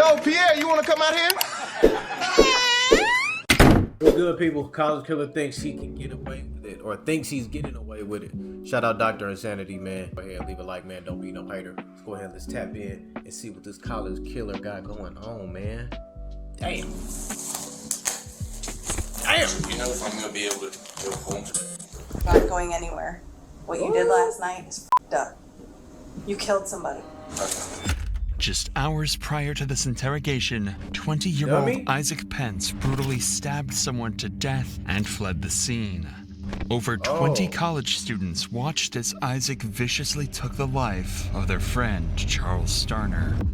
Yo, Pierre, you want to come out here? Real good, people. College killer thinks he can get away with it, or thinks he's getting away with it. Shout out Dr. Insanity, man. Go ahead, leave a like, man. Don't be no hater. Let's go ahead, let's tap in and see what this college killer got going on, man. Damn. You know if I'm gonna be able to go home today? Not going anywhere. What you did last night is f***ed up. You killed somebody. Okay. Just hours prior to this interrogation, 20-year-old Isaac Pence brutally stabbed someone to death and fled the scene. Over 20 college students watched as Isaac viciously took the life of their friend, Charles Starner.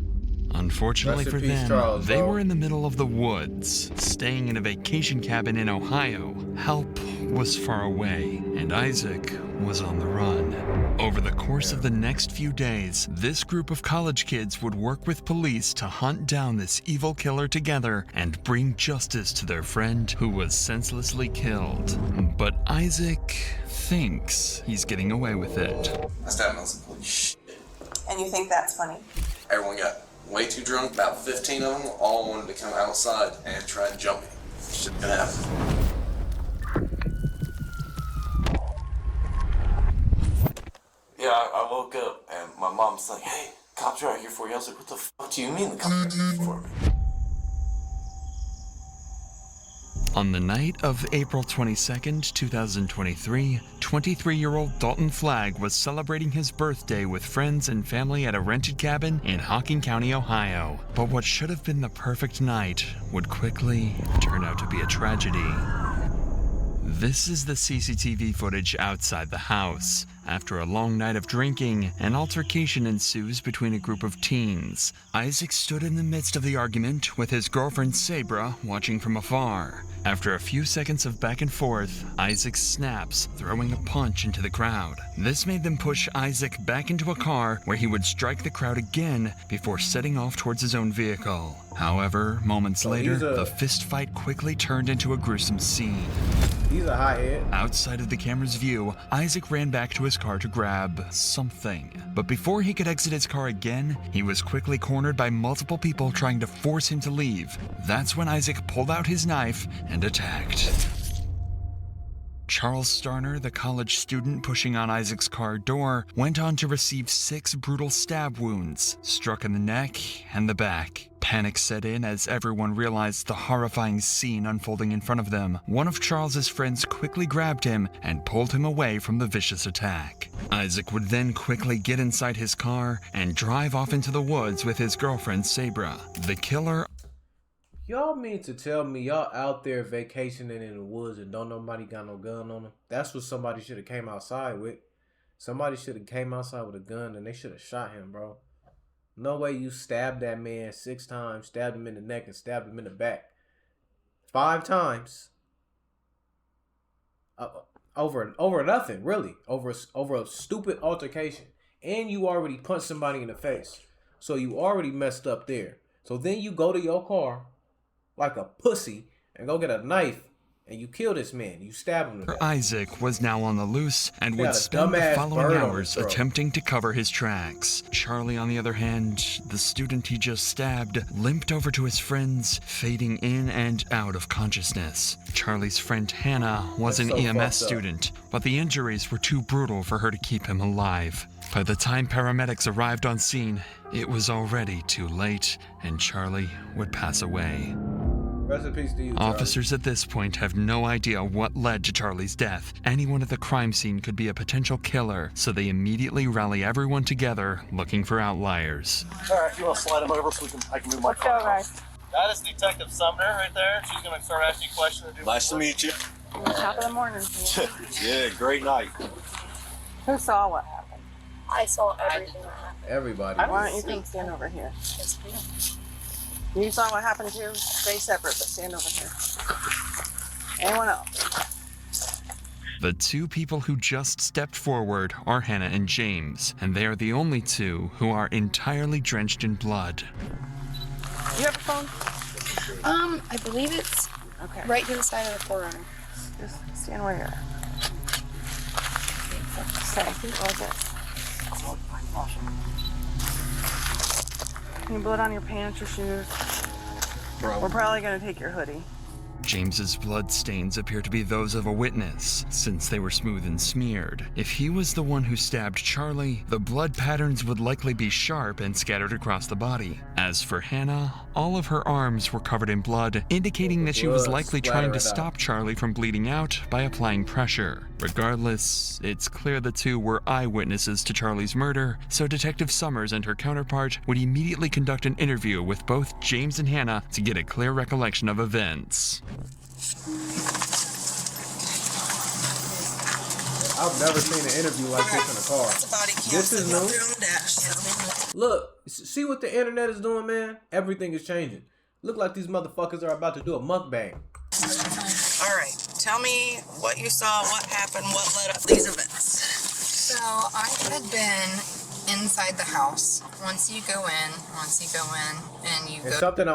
Unfortunately for them, Charles, they were in the middle of the woods, staying in a vacation cabin in Ohio. Help was far away, and Isaac was on the run. Over the course of the next few days, this group of college kids would work with police to hunt down this evil killer together and bring justice to their friend who was senselessly killed. But Isaac thinks he's getting away with it. I stabbed him. I was like, holy shit. And you think that's funny? Everyone got way too drunk, about 15 of them, all wanted to come outside and try and jump me. Shit gonna happen. Yeah, I woke up and my mom's like, hey, cops are out here for you. I was like, what the fuck do you mean the cops are out here for me? On the night of April 22nd, 2023, 23-year-old Dalton Flagg was celebrating his birthday with friends and family at a rented cabin in Hocking County, Ohio. But what should have been the perfect night would quickly turn out to be a tragedy. This is the CCTV footage outside the house. After a long night of drinking, an altercation ensues between a group of teens. Isaac stood in the midst of the argument with his girlfriend Sabra watching from afar. After a few seconds of back and forth, Isaac snaps, throwing a punch into the crowd. This made them push Isaac back into a car where he would strike the crowd again before setting off towards his own vehicle. However, moments later, the fist fight quickly turned into a gruesome scene. He's a hothead. Outside of the camera's view, Isaac ran back to his car to grab something. But before he could exit his car again, he was quickly cornered by multiple people trying to force him to leave. That's when Isaac pulled out his knife and attacked. Charles Starner, the college student pushing on Isaac's car door, went on to receive 6 brutal stab wounds, struck in the neck and the back. Panic set in as everyone realized the horrifying scene unfolding in front of them. One of Charles's friends quickly grabbed him and pulled him away from the vicious attack. Isaac would then quickly get inside his car and drive off into the woods with his girlfriend Sabra. The killer... Y'all mean to tell me y'all out there vacationing in the woods and don't nobody got no gun on them? That's what somebody should have came outside with. Somebody should have came outside with a gun and they should have shot him, bro. No way you stabbed that man 6 times, stabbed him in the neck and stabbed him in the back 5 times. Over nothing, really. Over a stupid altercation. And you already punched somebody in the face. So you already messed up there. So then you go to your car like a pussy and go get a knife and you kill this man. You stab him. Isaac was now on the loose and would spend the following hours attempting to cover his tracks. Charlie, on the other hand, the student he just stabbed, limped over to his friends, fading in and out of consciousness. Charlie's friend Hannah was an EMS student, but the injuries were too brutal for her to keep him alive. By the time paramedics arrived on scene, it was already too late, and Charlie would pass away. Rest in peace to you, Charlie. Officers at this point have no idea what led to Charlie's death. Anyone at the crime scene could be a potential killer, so they immediately rally everyone together, looking for outliers. All right, you want to slide him over so I can move my car? Let's go, guys. That is Detective Sumner right there. She's going to start asking you questions. Nice to meet you. Top of the morning. Yeah, great night. Who saw what happened? I saw everything that happened. Everybody. Why don't you come stand over here? Yes, ma'am. You saw what happened too? Stay separate, but stand over here. Anyone else? The 2 people who just stepped forward are Hannah and James, and they are the only 2 who are entirely drenched in blood. You have a phone? I believe it's right to the side of the forerunner. Just stand where you're at. So, who was it? Any blood on your pants or shoes? Bro. We're probably gonna take your hoodie. James's blood stains appear to be those of a witness, since they were smooth and smeared. If he was the one who stabbed Charlie, the blood patterns would likely be sharp and scattered across the body. As for Hannah, all of her arms were covered in blood, indicating that she was Blood likely trying to splattering out. stop Charlie from bleeding out by applying pressure. Regardless, it's clear the two were eyewitnesses to Charlie's murder, so Detective Summers and her counterpart would immediately conduct an interview with both James and Hannah to get a clear recollection of events. I've never seen an interview like this in a car. That's a body cam. This is sitting up new. there on the dash. Look, see what the internet is doing, man? Everything is changing. Look like these motherfuckers are about to do a mukbang. All right, tell me what you saw, what happened, what led up to these events. So I had been inside the house. Once you go in, and you And go. something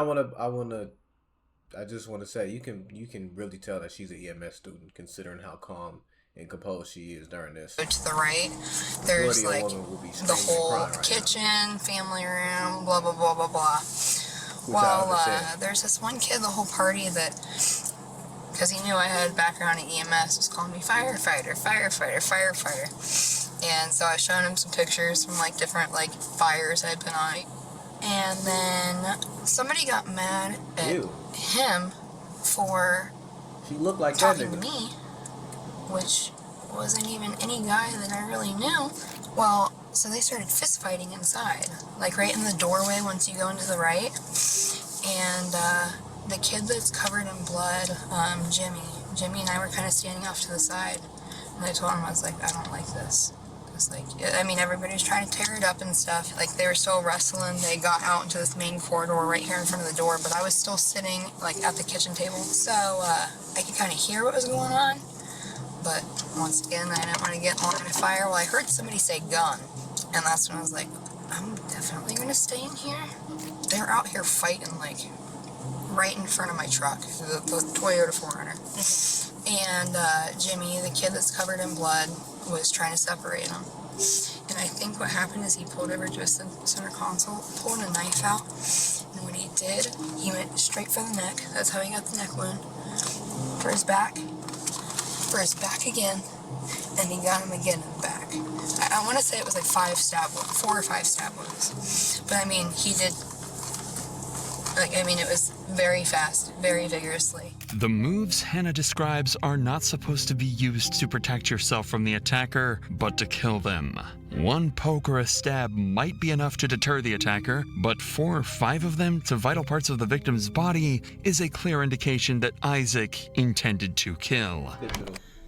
I just want to say, you can really tell that she's an EMS student, considering how calm and composed she is during this. Go to the right, there's Majority like of women will be the screaming and whole crying right now. kitchen, family room, blah blah blah blah blah. Which I Well, understand. there's this one kid the whole party that, because he knew I had background in EMS, was calling me firefighter, firefighter, firefighter. And so I showed him some pictures from like different like fires I'd been on. And then somebody got mad at Ew. him for She looked like that talking to nigga. me, which wasn't even any guy that I really knew. Well, so they started fist fighting inside, like right in the doorway once you go into the right. And the kid that's covered in blood, Jimmy and I were kind of standing off to the side. And I told him, I was like, I don't like this. It's like, I mean, everybody's trying to tear it up and stuff. Like, they were still wrestling. They got out into this main corridor right here in front of the door, but I was still sitting, like, at the kitchen table. So, I could kind of hear what was going on. But, once again, I didn't want to get in line of fire. Well, I heard somebody say gun. And that's when I was like, I'm definitely going to stay in here. They're out here fighting, like, right in front of my truck, the Toyota 4Runner. And Jimmy, the kid that's covered in blood, was trying to separate them. And I think what happened is he pulled over to a center console, pulled a knife out, and when he did, he went straight for the neck. That's how he got the neck wound. For his back again, and he got him again in the back. I want to say it was like 4 or 5 stab wounds. But I mean, he did, like, I mean, it was very fast, very vigorously. The moves Hannah describes are not supposed to be used to protect yourself from the attacker, but to kill them. One poke or a stab might be enough to deter the attacker, but 4 or 5 of them to vital parts of the victim's body is a clear indication that Isaac intended to kill.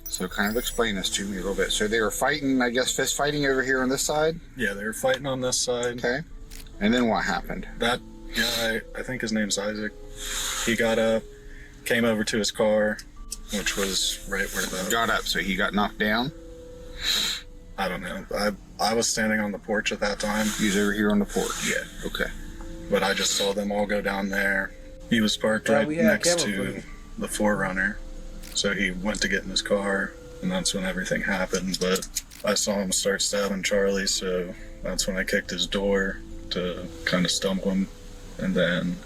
So kind of explain this to me a little bit. So they were fighting, I guess, fist fighting over here on this side? Yeah, they were fighting on this side. Okay. And then what happened? That guy, I think his name's Isaac, he got up, came over to his car, which was right where the... Got up, so he got knocked down? I don't know. I was standing on the porch at that time. He was over here on the porch? Yeah. Okay. But I just saw them all go down there. He was parked Yeah, right we had next camera to footage. the 4Runner. So he went to get in his car, and that's when everything happened. But I saw him start stabbing Charlie, so that's when I kicked his door to kind of stump him. And then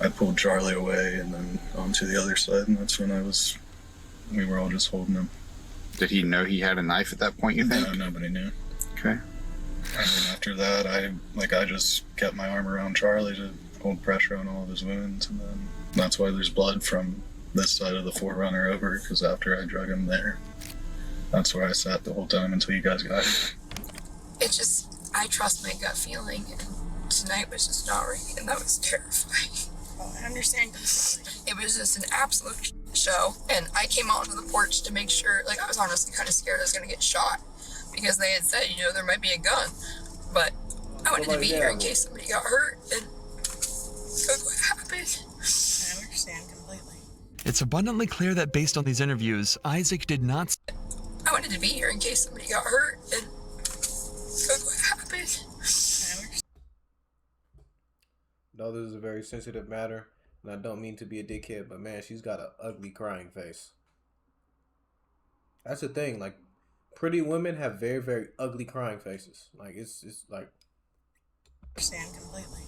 I pulled Charlie away and then onto the other side, and that's when we were all just holding him. Did he know he had a knife at that point, you think? No, nobody knew. Okay. I mean, after that, I just kept my arm around Charlie to hold pressure on all of his wounds, and then that's why there's blood from this side of the 4Runner over, because after I drug him there, that's where I sat the whole time until you guys got here. It just, I trust my gut feeling, and tonight was just not right, and that was terrifying. I understand. It was just an absolute show, and I came out onto the porch to make sure, like, I was honestly kind of scared I was going to get shot, because they had said, you know, there might be a gun, but I wanted to be here in case somebody got hurt, and look what happened. I understand completely. It's abundantly clear that based on these interviews, Isaac did not I wanted to be here in case somebody got hurt, and look what happened. No, this is a very sensitive matter, and I don't mean to be a dickhead, but man, she's got an ugly crying face. That's the thing, like, pretty women have very, very ugly crying faces. Like, it's like... I understand completely.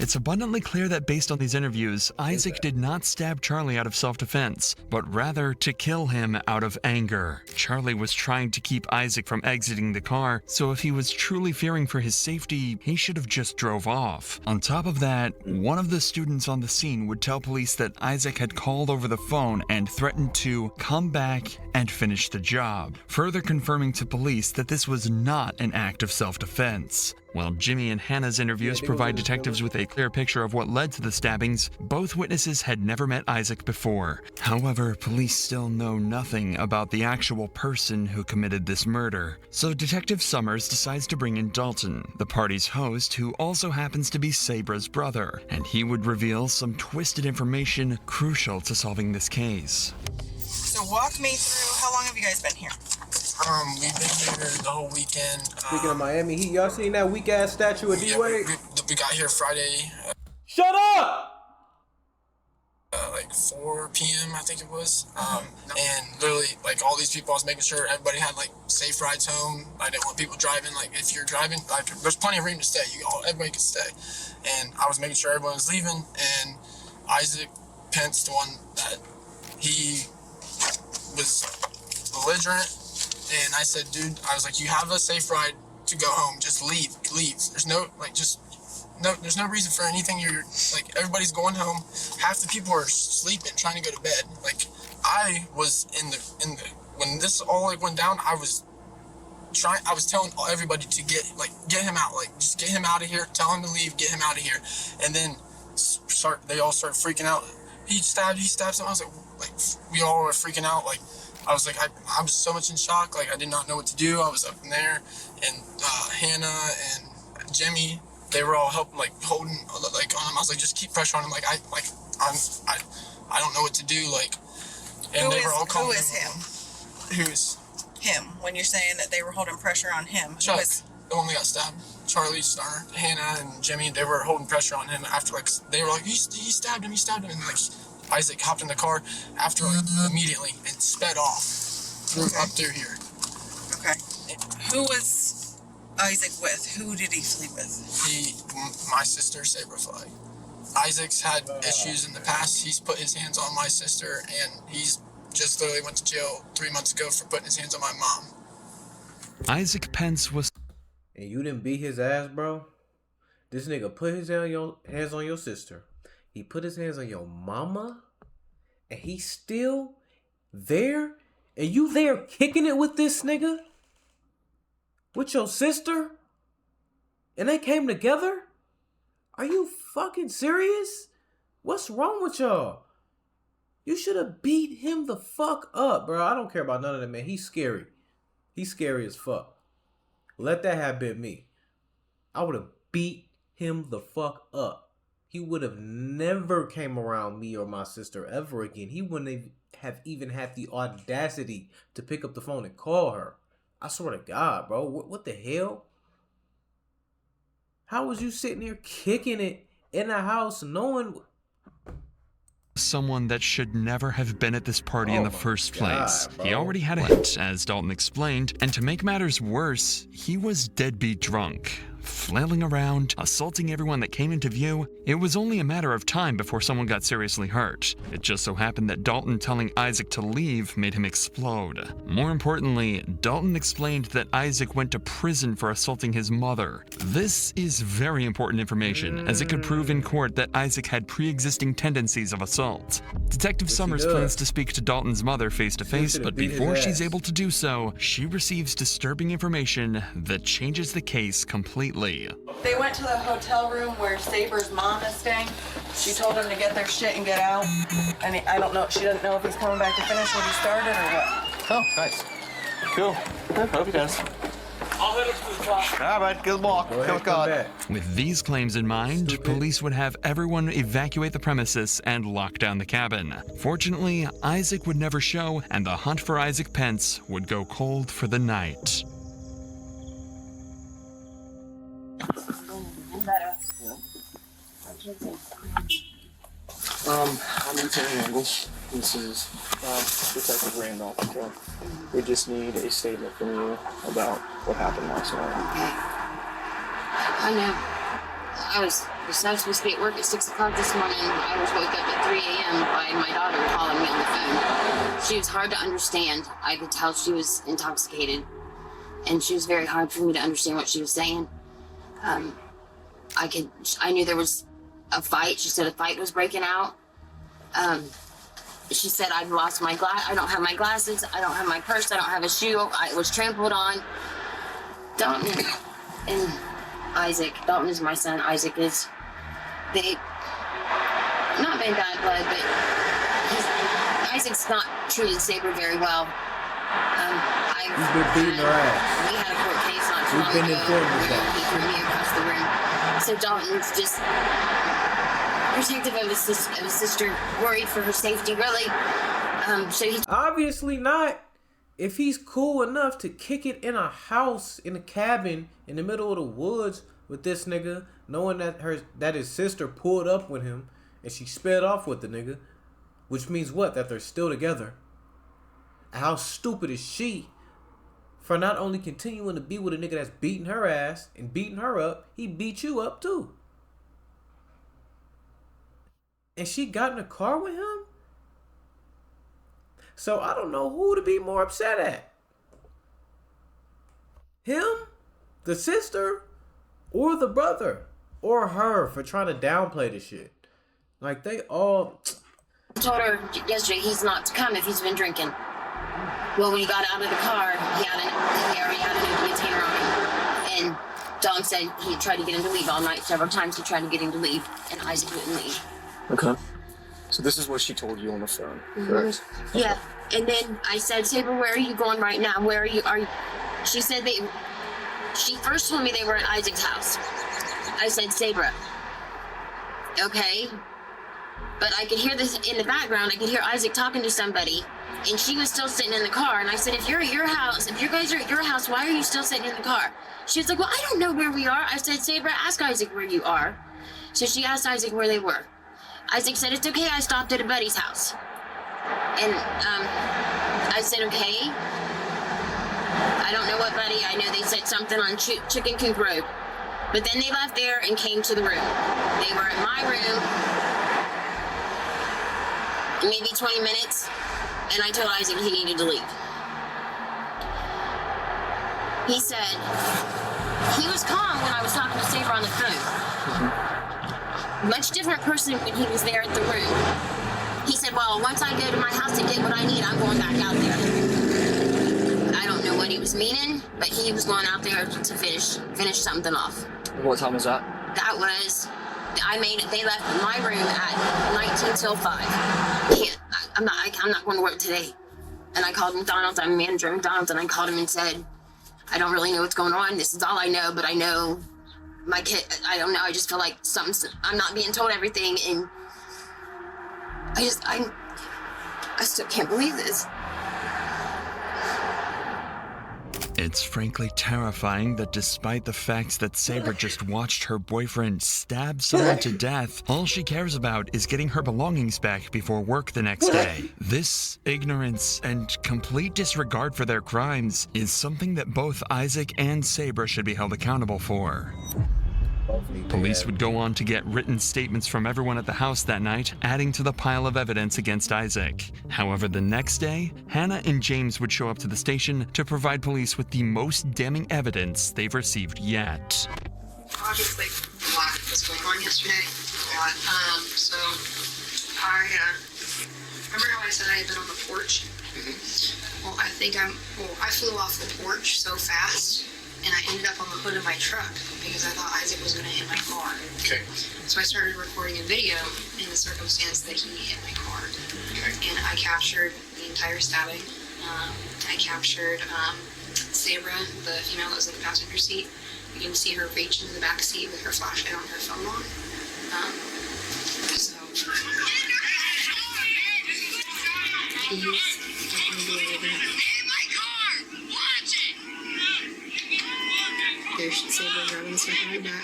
It's abundantly clear that based on these interviews, Isaac did not stab Charlie out of self-defense, but rather to kill him out of anger. Charlie was trying to keep Isaac from exiting the car, so if he was truly fearing for his safety, he should have just drove off. On top of that, one of the students on the scene would tell police that Isaac had called over the phone and threatened to come back and finish the job, further confirming to police that this was not an act of self-defense. While Jimmy and Hannah's interviews provide detectives with a clear picture of what led to the stabbings, both witnesses had never met Isaac before. However, police still know nothing about the actual person who committed this murder. So Detective Summers decides to bring in Dalton, the party's host, who also happens to be Sabra's brother, and he would reveal some twisted information crucial to solving this case. So walk me through, how long have you guys been here? We've been here the whole weekend. Speaking of Miami Heat, y'all seen that weak ass statue of D-Wade? We got here Friday. Shut up! Like 4 p.m. I think it was. And literally, like, all these people, I was making sure everybody had like safe rides home. I didn't want people driving. Like, if you're driving, like, there's plenty of room to stay. Everybody can stay. And I was making sure everyone was leaving. And Isaac Pence, the one that he was belligerent. And I said, dude, I was like, you have a safe ride to go home. Just leave. There's no, like, there's no reason for anything. You're, like, everybody's going home. Half the people are sleeping, trying to go to bed. Like, I was in the, when this all, like, went down, I was telling everybody to get him out. Like, just get him out of here. Tell him to leave. Get him out of here. And then they all started freaking out. He stabbed someone. I was like, we all were freaking out. Like, I was like, I was so much in shock. Like, I did not know what to do. I was up in there, and Hannah and Jimmy, they were all helping, like, holding, like, on him. I was like, just keep pressure on him. Like, I don't know what to do. Like, and they were all calling. Who is him? Who's Him. When you're saying that they were holding pressure on him, Chuck, the one that got stabbed. Charlie Starner, Hannah, and Jimmy, they were holding pressure on him after, like, they were like, he stabbed him, and, like, Isaac hopped in the car after, like, immediately and sped off up through here. Okay. Who was Isaac with? Who did he sleep with? My sister, Sabra Flag. Isaac's had issues in the past. He's put his hands on my sister, and he's just literally went to jail 3 months ago for putting his hands on my mom. Isaac Pence was... And you didn't beat his ass, bro? This nigga put his hands on your sister. He put his hands on your mama, and he's still there? And you there kicking it with this nigga? With your sister? And they came together? Are you fucking serious? What's wrong with y'all? You should have beat him the fuck up, bro. I don't care about none of that, man. He's scary. He's scary as fuck. Let that have been me. I would have beat him the fuck up. He would have never came around me or my sister ever again. He wouldn't have even had the audacity to pick up the phone and call her. I swear to God, bro. What the hell? How was you sitting there kicking it in the house knowing... someone that should never have been at this party in the first place. God, he already had a hit, as Dalton explained, and to make matters worse, he was deadbeat drunk. Flailing around, assaulting everyone that came into view, it was only a matter of time before someone got seriously hurt. It just so happened that Dalton telling Isaac to leave made him explode. More importantly, Dalton explained that Isaac went to prison for assaulting his mother. This is very important information, as it could prove in court that Isaac had pre-existing tendencies of assault. Detective Summers plans to speak to Dalton's mother face-to-face, but before she's able to do so, she receives disturbing information that changes the case completely. They went to the hotel room where Sabra's mom is staying. She told him to get their shit and get out. And I don't know, she doesn't know if he's coming back to finish what he started or what. Oh, nice. Cool. Hope he does. I'll head up to the top. All right, good luck. Good God. With these claims in mind, police would have everyone evacuate the premises and lock down the cabin. Fortunately, Isaac would never show, and the hunt for Isaac Pence would go cold for the night. I'm Lieutenant English. This is Detective Randolph. Okay. We just need a statement from you about what happened last night. I was supposed to be at work at 6 o'clock this morning. I was woke up at 3 a.m. by my daughter calling me on the phone. She was hard to understand. I could tell she was intoxicated. And she was very hard for me to understand what she was saying. I knew there was a fight. She said a fight was breaking out. She said, I've lost my I don't have my glasses. I don't have my purse. I don't have a shoe. I was trampled on. Dalton and Isaac. Dalton is my son. Isaac is. They not been bad blood, but Isaac's not treated Sabra very well. He's been beating her ass. We had a court case not too long ago where he threw me across the room. So Dalton's just protective of his sister, worried for her safety, really. Obviously not. If he's cool enough to kick it in a house, in a cabin, in the middle of the woods with this nigga, knowing that his sister pulled up with him and she sped off with the nigga, which means what? That they're still together. How stupid is she for not only continuing to be with a nigga that's beating her ass and beating her up, he beat you up too. And she got in a car with him? So I don't know who to be more upset at. Him, the sister, or the brother, or her for trying to downplay the shit. Like they all... I told her yesterday he's not to come if he's been drinking. Well, when he got out of the car, he already had an open container on him. And Dawn said he tried to get him to leave all night. Several times he tried to get him to leave, and Isaac wouldn't leave. Okay. So this is what she told you on the phone. Correct? Yeah. And then I said, Sabra, where are you going right now? Where are you? She said she first told me they were at Isaac's house. I said, Sabra, okay. But I could hear this in the background. I could hear Isaac talking to somebody. And she was still sitting in the car. And I said, if you're at your house, if you guys are at your house, why are you still sitting in the car? She was like, well, I don't know where we are. I said, Sabra, ask Isaac where you are. So she asked Isaac where they were. Isaac said, it's okay, I stopped at a buddy's house. And I said, okay. I don't know what buddy. I know they said something on Chicken Coop Road. But then they left there and came to the room. They were in my room, maybe 20 minutes, and I told Isaac he needed to leave. He said, he was calm when I was talking to Sabra on the phone. Much different person when he was there at the room. He said, well, once I go to my house to get what I need, I'm going back out there. I don't know what he was meaning, but he was going out there to finish something off. What time was that? That was, they left my room at 19 till 5. I'm not going to work today. And I called McDonald's, I'm a manager at McDonald's, and I called him and said, I don't really know what's going on. This is all I know, but I know my kid, I don't know, I just feel like I'm not being told everything, and I still can't believe this. It's frankly terrifying that despite the fact that Sabra just watched her boyfriend stab someone to death, all she cares about is getting her belongings back before work the next day. This ignorance and complete disregard for their crimes is something that both Isaac and Sabra should be held accountable for. Police would go on to get written statements from everyone at the house that night, adding to the pile of evidence against Isaac. However, the next day, Hannah and James would show up to the station to provide police with the most damning evidence they've received yet. Obviously, a lot was going on yesterday. So I remember how I said I had been on the porch? Mm-hmm. Well, I flew off the porch so fast, and I ended up on the hood of my truck because I thought Isaac was going to hit my car. Okay. So I started recording a video in the circumstance that he hit my car. Okay. And I captured the entire stabbing. I captured Sabra, the female that was in the passenger seat. You can see her reach into the back seat with her flashlight on her phone on. So there's Sabra grabbing stuff right back.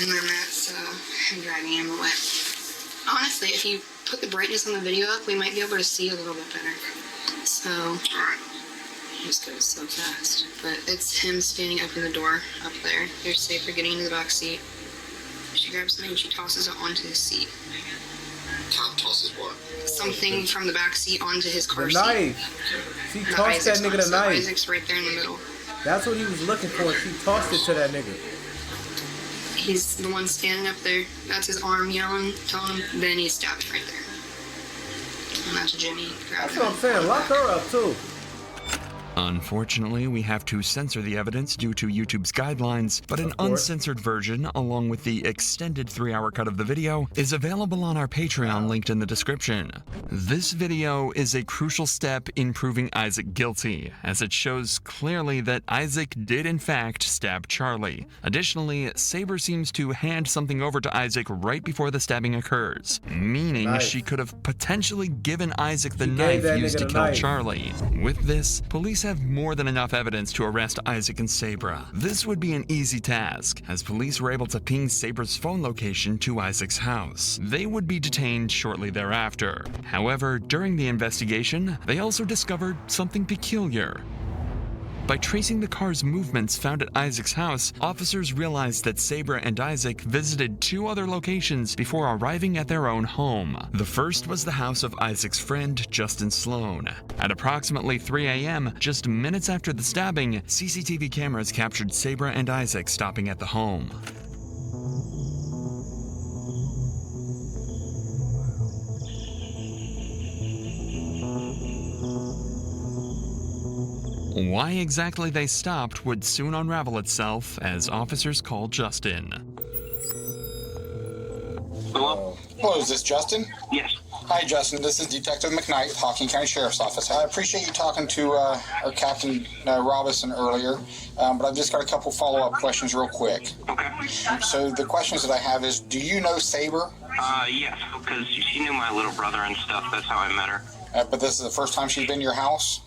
And then that's him dragging him away. Honestly, if you put the brightness on the video up, we might be able to see a little bit better. So, it just goes so fast. But it's him standing up in the door up there. Here's Sabra getting into the back seat. She grabs something and she tosses it onto his seat. Tosses what? Something from the back seat onto his car seat. The knife. She tossed that nigga the knife. Isaac's right there in the middle. That's what he was looking for. She tossed it to that nigga. He's the one standing up there. That's his arm yelling, telling him. Then he stabbed right there. And that's Jimmy. That's what I'm saying. Lock her up too. Unfortunately, we have to censor the evidence due to YouTube's guidelines, but an uncensored version, along with the extended 3-hour cut of the video, is available on our Patreon linked in the description. This video is a crucial step in proving Isaac guilty, as it shows clearly that Isaac did in fact stab Charlie. Additionally, Sabra seems to hand something over to Isaac right before the stabbing occurs, meaning she could have potentially given Isaac the knife used to kill Charlie. With this, police have more than enough evidence to arrest Isaac and Sabra. This would be an easy task, as police were able to ping Sabra's phone location to Isaac's house. They would be detained shortly thereafter. However, during the investigation, they also discovered something peculiar. By tracing the car's movements found at Isaac's house, officers realized that Sabra and Isaac visited 2 other locations before arriving at their own home. The first was the house of Isaac's friend, Justin Sloan. At approximately 3 a.m., just minutes after the stabbing, CCTV cameras captured Sabra and Isaac stopping at the home. Why exactly they stopped would soon unravel itself as officers called Justin. Hello? Hello, is this Justin? Yes. Hi, Justin. This is Detective McKnight with Hocking County Sheriff's Office. I appreciate you talking to our Captain Robinson earlier, but I've just got a couple follow-up questions real quick. Okay. So the questions that I have is, do you know Sabra? Yes, because she knew my little brother and stuff. That's how I met her. But this is the first time she's been to your house?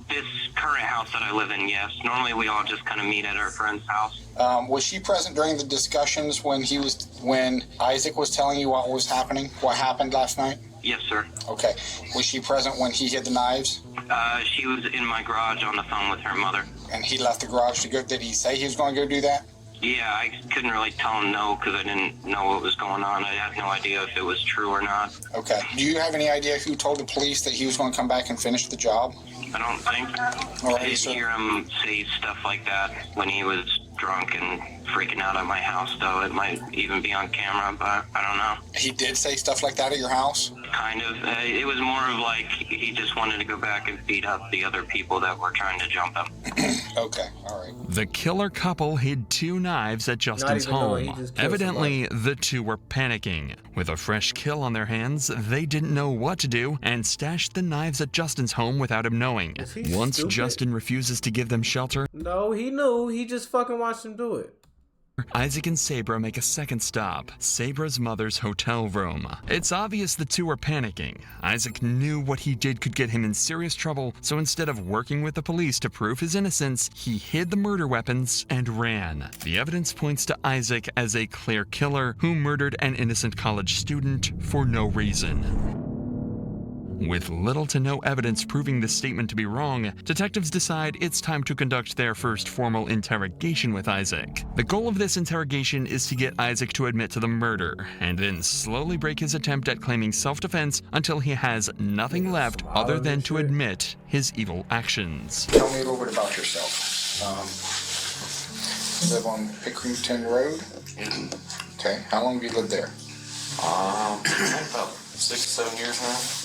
This current house that I live in, yes. Normally we all just kind of meet at our friend's house. Was she present during the discussions when Isaac was telling you what was happening, what happened last night? Yes, sir. Okay. Was she present when he hid the knives? She was in my garage on the phone with her mother. And he left the garage to go, did he say he was going to go do that? Yeah, I couldn't really tell him no because I didn't know what was going on. I had no idea if it was true or not. Okay. Do you have any idea who told the police that he was going to come back and finish the job? I don't think. All right, I didn't hear him say stuff like that when he was drunk and freaking out at my house, though. It might even be on camera, but I don't know. He did say stuff like that at your house? Kind of. It was more of like he just wanted to go back and beat up the other people that were trying to jump him. Okay, all right. The killer couple hid 2 knives at Justin's home. Evidently, the 2 were panicking. With a fresh kill on their hands, they didn't know what to do and stashed the knives at Justin's home without him knowing. Once Justin refuses to give them shelter, no, he knew. He just fucking watched him do it. Isaac and Sabra make a second stop, Sabra's mother's hotel room. It's obvious the 2 are panicking. Isaac knew what he did could get him in serious trouble, so instead of working with the police to prove his innocence, he hid the murder weapons and ran. The evidence points to Isaac as a clear killer who murdered an innocent college student for no reason. With little to no evidence proving this statement to be wrong, detectives decide it's time to conduct their first formal interrogation with Isaac. The goal of this interrogation is to get Isaac to admit to the murder, and then slowly break his attempt at claiming self-defense until he has nothing left other than to admit his evil actions. Tell me a little bit about yourself. Live on Pickerington Road? Okay, how long have you lived there? About 6-7 years now.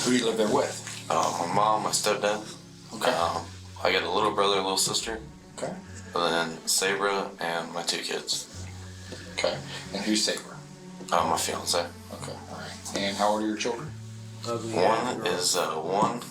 Who do you live there with? My mom, my stepdad. Okay. I got a little brother, a little sister. Okay. And then Sabra and my 2 kids. Okay. And who's Sabra? My fiance. Okay. All right. And how old are your children? One is 1,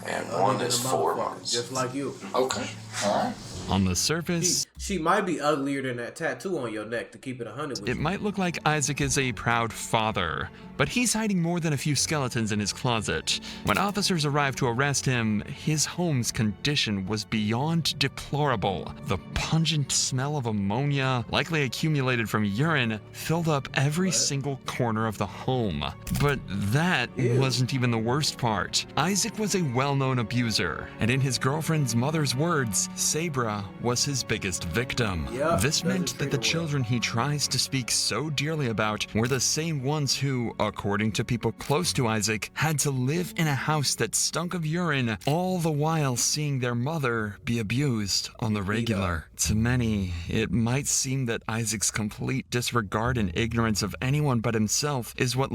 and one is 4 Motherfucker, months. just like you. Okay. All right. On the surface, She might be uglier than that tattoo on your neck, to keep it 100 with it you. might look like Isaac is a proud father, but he's hiding more than a few skeletons in his closet. When officers arrived to arrest him, his home's condition was beyond deplorable. The pungent smell of ammonia, likely accumulated from urine, filled up every single corner of the home. But that wasn't even the worst part. Isaac was a well-known abuser, and in his girlfriend's mother's words, Sabra was his biggest victim. This meant that the children he tries to speak so dearly about were the same ones who, according to people close to Isaac, had to live in a house that stunk of urine, all the while seeing their mother be abused on the regular. To many, it might seem that Isaac's complete disregard and ignorance of anyone but himself is what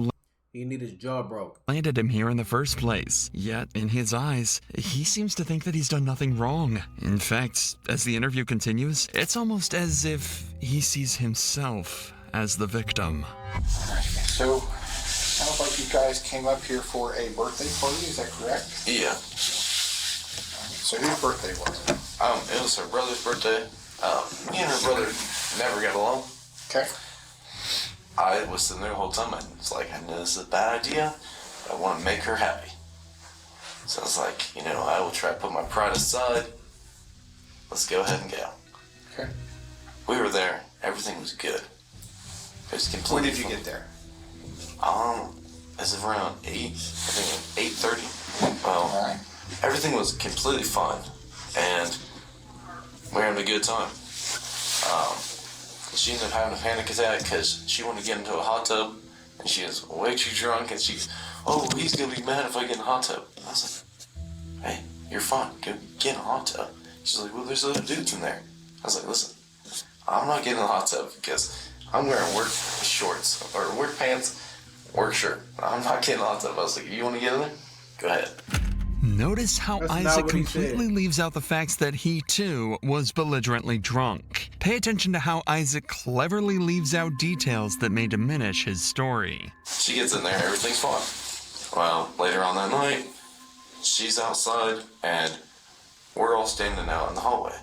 He need his jaw broke. landed him here in the first place. Yet, in his eyes, he seems to think that he's done nothing wrong. In fact, as the interview continues, it's almost as if he sees himself as the victim. So, sounds like you guys came up here for a birthday party, is that correct? Yeah. So whose birthday was it? It was her brother's birthday. Me and her brother never got along. Okay. I was sitting there the whole time, and it's like, I know this is a bad idea, but I want to make her happy. So I was like, I will try to put my pride aside. Let's go ahead and go. Okay. We were there. Everything was good. It was completely When did you get there? As of around 8, I think 8:30. Well, All right. everything was completely fine, and we were having a good time. She ended up having a panic attack because she wanted to get into a hot tub, and she was way too drunk, and she's, he's gonna be mad if I get in a hot tub. I was like, hey, you're fine, go get in a hot tub. She's like, well, there's other dudes in there. I was like, listen, I'm not getting in a hot tub because I'm wearing work shorts, or work pants, work shirt. I'm not getting in a hot tub. I was like, you want to get in there? Go ahead. Notice how That's not Isaac what he completely said. leaves out the facts that he, too, was belligerently drunk. Pay attention to how Isaac cleverly leaves out details that may diminish his story. She gets in there, everything's fine. Well, later on that night, she's outside, and we're all standing out in the hallway.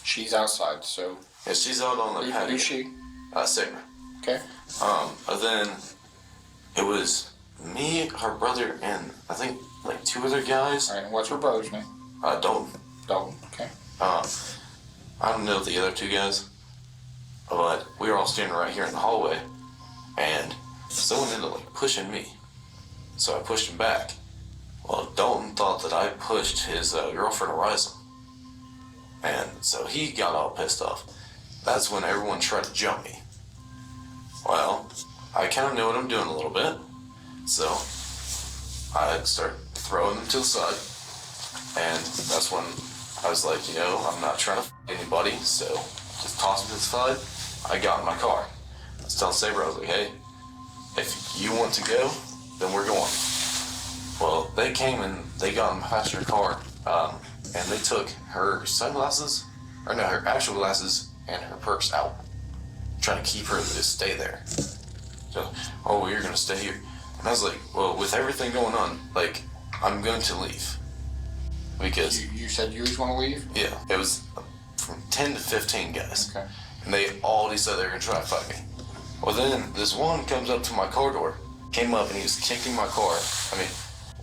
She's outside, so... Yeah, she's out on the patio. Who's she? Sabra. Okay. But then it was me, her brother, and I think like 2 other guys. All right, and what's her brother's name? Dalton. Dalton, okay. I don't know the other 2 guys, but we were all standing right here in the hallway, and someone ended up like pushing me, so I pushed him back. Well, Dalton thought that I pushed his girlfriend Ariza, and so he got all pissed off. That's when everyone tried to jump me. Well, I kind of know what I'm doing a little bit, so I start throwing them to the side, and that's when I was like, I'm not trying to anybody, so just toss them to the side. I got in my car. I was telling Sabra, I was like, hey, if you want to go, then we're going. Well, they came and they got in the passenger car, and they took her sunglasses, or no, her actual glasses and her purse out, trying to keep her to stay there. So, you're gonna stay here. And I was like, well, with everything going on, like, I'm going to leave. Because... You said you just want to leave? Yeah, it was from 10 to 15 guys. Okay. And they all decided they were gonna try to fight me. Well, then this one comes up to my car door, came up and he was kicking my car. I mean,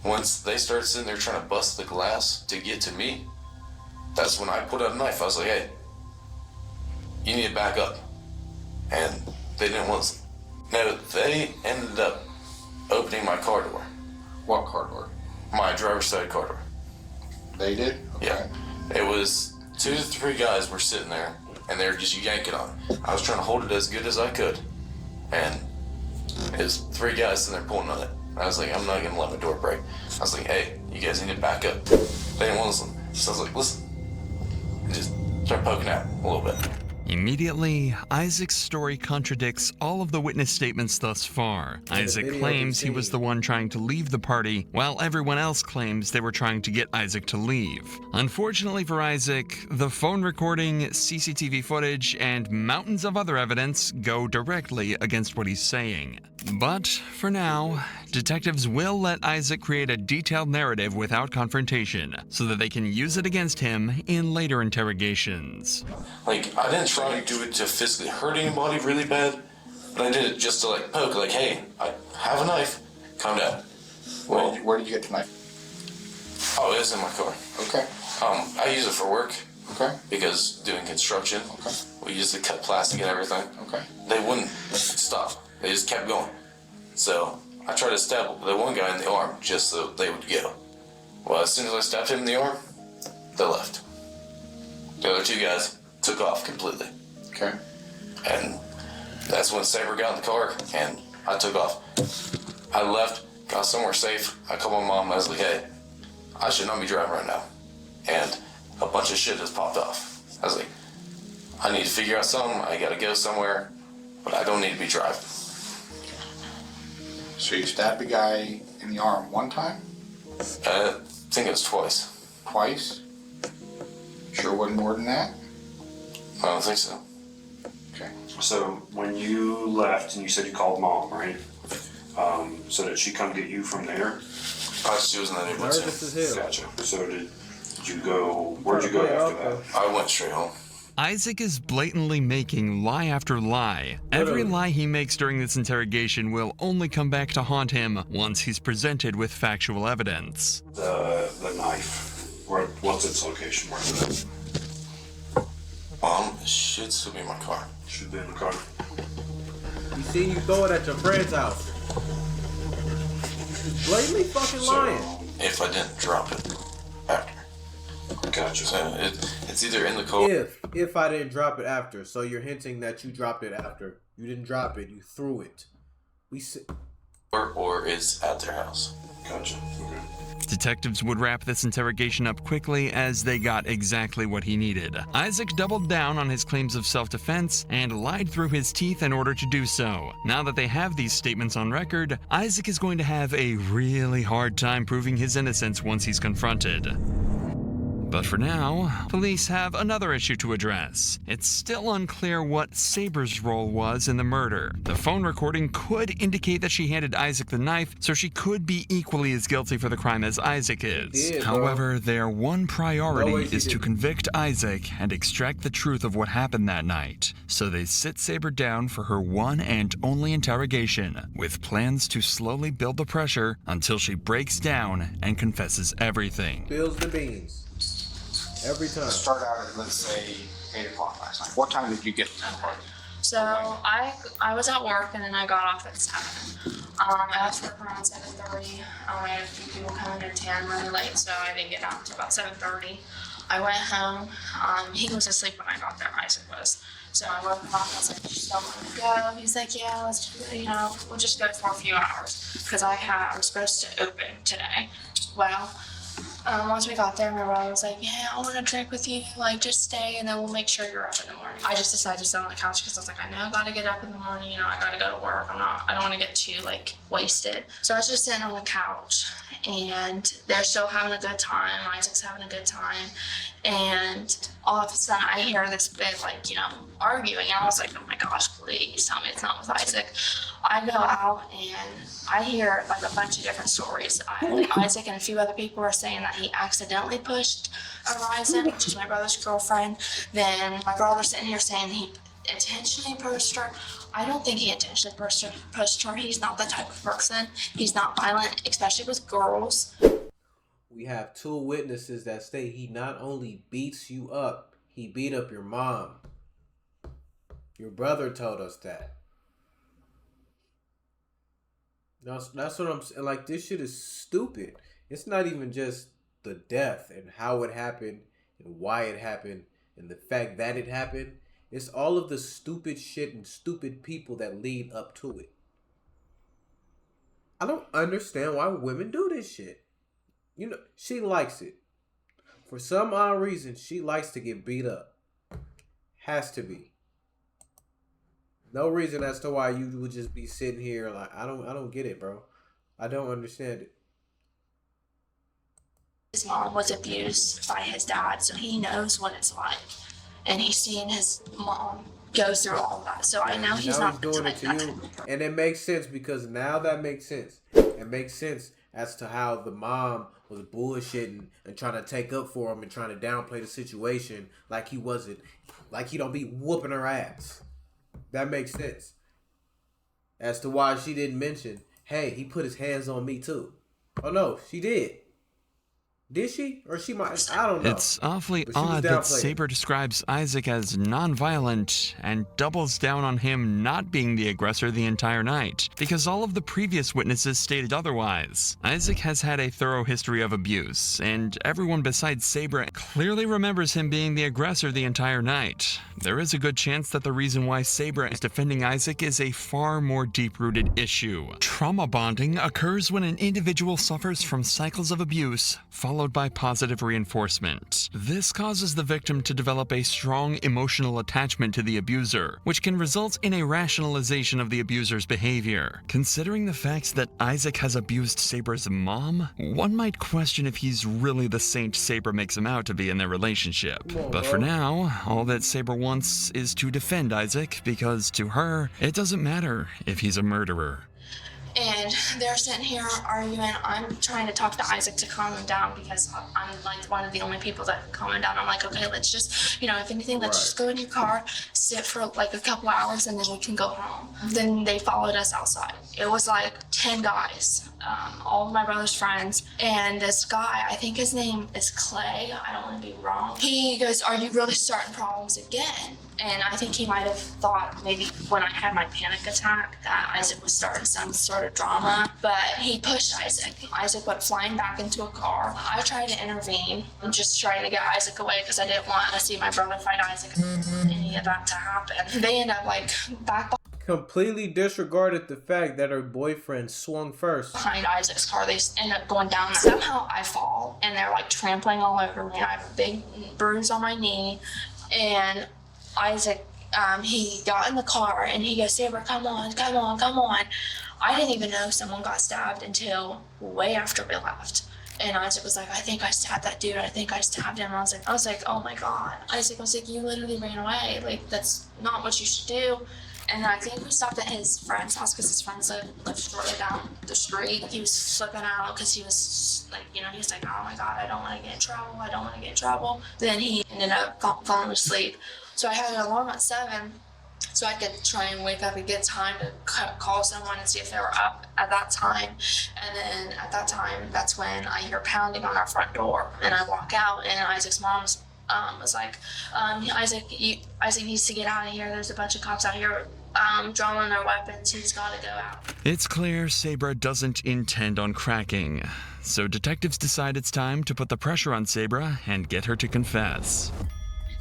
once they started sitting there trying to bust the glass to get to me, that's when I put out a knife. I was like, hey, you need to back up. And they didn't want to. No, they ended up opening my car door. What car door? My driver's side car door. They did? Okay. Yeah. It was 2 to 3 guys were sitting there, and they were just yanking on it. I was trying to hold it as good as I could, and it was 3 guys sitting there pulling on it. I was like, I'm not gonna let my door break. I was like, hey, you guys need to back up. They didn't want to listen. So I was like, listen. And just start poking out a little bit. Immediately, Isaac's story contradicts all of the witness statements thus far. Isaac claims he was the one trying to leave the party, while everyone else claims they were trying to get Isaac to leave. Unfortunately for Isaac, the phone recording, CCTV footage, and mountains of other evidence go directly against what he's saying. But for now, detectives will let Isaac create a detailed narrative without confrontation so that they can use it against him in later interrogations. Like, I didn't try to do it to physically hurt anybody really bad, but I did it just to, like, poke, like, hey, I have a knife, calm down. Well, Where did you get the knife? oh, it was in my car. Okay. I use it for work. Okay. Because doing construction, Okay. we used to cut plastic and everything. Okay. They wouldn't stop. They just kept going. So I tried to stab the one guy in the arm just so they would go. Well, as soon as I stabbed him in the arm, they left. The other two guys took off completely. Okay. And that's when Sabra got in the car and I took off. I left, got somewhere safe. I called my mom. I was like, hey, I should not be driving right now. And a bunch of shit just popped off. I was like, I need to figure out something. I gotta go somewhere, but I don't need to be driving. So you stabbed the guy in the arm one time? I think it was twice. Twice? Sure wasn't more than that? I don't think so. Okay. So when you left and you said you called mom, right? So did she come get you from there? She was in the neighborhood. Nervous as hell. Gotcha. So did you go, where'd you go after that? I went straight home. Isaac is blatantly making lie after lie. Every lie he makes during this interrogation will only come back to haunt him once he's presented with factual evidence. The knife. What's its location? Where's it It should still be in my car. Should be in the car. You seen you throw it at your friend's house. You blatantly fucking lying. If I didn't drop it after. Gotcha. So it's either in the car. If I didn't drop it after, so you're hinting that you dropped it after. You didn't drop it, you threw it. Or it's at their house. Gotcha. Okay. Detectives would wrap this interrogation up quickly as they got exactly what he needed. Isaac doubled down on his claims of self-defense and lied through his teeth in order to do so. Now that they have these statements on record, Isaac is going to have a really hard time proving his innocence once he's confronted. But for now, police have another issue to address. It's still unclear what Sabra's role was in the murder. The phone recording could indicate that she handed Isaac the knife, so she could be equally as guilty for the crime as Isaac is. However, their one priority is to convict Isaac and extract the truth of what happened that night. So they sit Sabra down for her one and only interrogation, with plans to slowly build the pressure until she breaks down and confesses everything. Spills the beans. Every time. Start out at, let's say, 8 o'clock last night. What time did you get to the party? So I was at work and then I got off at 7. I left work around 7:30. I had a few people coming at 10 really late, so I didn't get out until about 7:30. I went home. He was asleep when I got there, Isaac was. So I woke him up and I was like, you still want to go? He's like, yeah, let's, we'll just go for a few hours because I was supposed to open today. Well, once we got there, my brother was like, yeah, I want to drink with you, like, just stay, and then we'll make sure you're up in the morning. I just decided to sit on the couch because I was like, I know I gotta get up in the morning, I gotta go to work, I don't want to get too, wasted. So I was just sitting on the couch, and they're still having a good time, Isaac's having a good time, and all of a sudden I hear this big, arguing, and I was like, oh my gosh, please tell me it's not with Isaac. I go out and I hear a bunch of different stories. Isaac and a few other people are saying that he accidentally pushed Horizon, which is my brother's girlfriend. Then my brother's sitting here saying he intentionally pushed her. I don't think he intentionally pushed her. He's not that type of person. He's not violent, especially with girls. We have 2 witnesses that state he not only beats you up, he beat up your mom. Your brother told us that. That's what I'm saying. This shit is stupid. It's not even just the death and how it happened and why it happened and the fact that it happened. It's all of the stupid shit and stupid people that lead up to it. I don't understand why women do this shit. She likes it. For some odd reason, she likes to get beat up. Has to be. No reason as to why you would just be sitting here I don't get it, bro. I don't understand it. His mom was abused by his dad, so he knows what it's like. And he's seen his mom goes through all of that. So I know he's not doing it to you. And it makes sense because now that makes sense. It makes sense as to how the mom was bullshitting and trying to take up for him and trying to downplay the situation like he wasn't, like he don't be whooping her ass. That makes sense. As to why she didn't mention, hey, he put his hands on me too. Oh no, she did. Did she? Or she might, I don't know. It's awfully odd that Sabra describes Isaac as non-violent and doubles down on him not being the aggressor the entire night, because all of the previous witnesses stated otherwise. Isaac has had a thorough history of abuse, and everyone besides Sabra clearly remembers him being the aggressor the entire night. There is a good chance that the reason why Sabra is defending Isaac is a far more deep-rooted issue. Trauma bonding occurs when an individual suffers from cycles of abuse, followed by positive reinforcement. This causes the victim to develop a strong emotional attachment to the abuser, which can result in a rationalization of the abuser's behavior. Considering the fact that Isaac has abused Sabra's mom, one might question if he's really the saint Sabra makes him out to be in their relationship. But for now, all that Sabra wants is to defend Isaac, because to her, it doesn't matter if he's a murderer. And they're sitting here arguing. I'm trying to talk to Isaac to calm him down because I'm like one of the only people that can calm him down. I'm like, okay, let's just, if anything, let's just go in your car, sit for like a couple hours, and then we can go home. Then they followed us outside. It was like 10 guys, all of my brother's friends. And this guy, I think his name is Clay. I don't want to be wrong. He goes, are you really starting problems again? And I think he might have thought maybe when I had my panic attack that Isaac was starting some sort of drama, but he pushed Isaac. Isaac went flying back into a car. I tried to intervene and just trying to get Isaac away because I didn't want to see my brother fight Isaac and any of that to happen. They end up like back completely disregarded the fact that her boyfriend swung first behind Isaac's car. They end up going down. Somehow I fall and they're like trampling all over me. I have a big bruise on my knee, and Isaac, he got in the car and he goes, Sabra, come on. I didn't even know someone got stabbed until way after we left. And Isaac was like, I think I stabbed that dude. I think I stabbed him. I was like, oh my God. Isaac was like, you literally ran away. Like, that's not what you should do. And I think we stopped at his friend's house because his friends lived shortly down the street. He was flipping out because he was like, he was like, oh my God, I don't want to get in trouble. Then he ended up falling asleep. So I had an alarm at 7 so I could try and wake up and get time to call someone and see if they were up at that time. And then at that time, that's when I hear pounding on our front door. And I walk out, and Isaac's mom was like, Isaac needs to get out of here. There's a bunch of cops out here drawing their weapons. He's got to go out. It's clear Sabra doesn't intend on cracking. So detectives decide it's time to put the pressure on Sabra and get her to confess.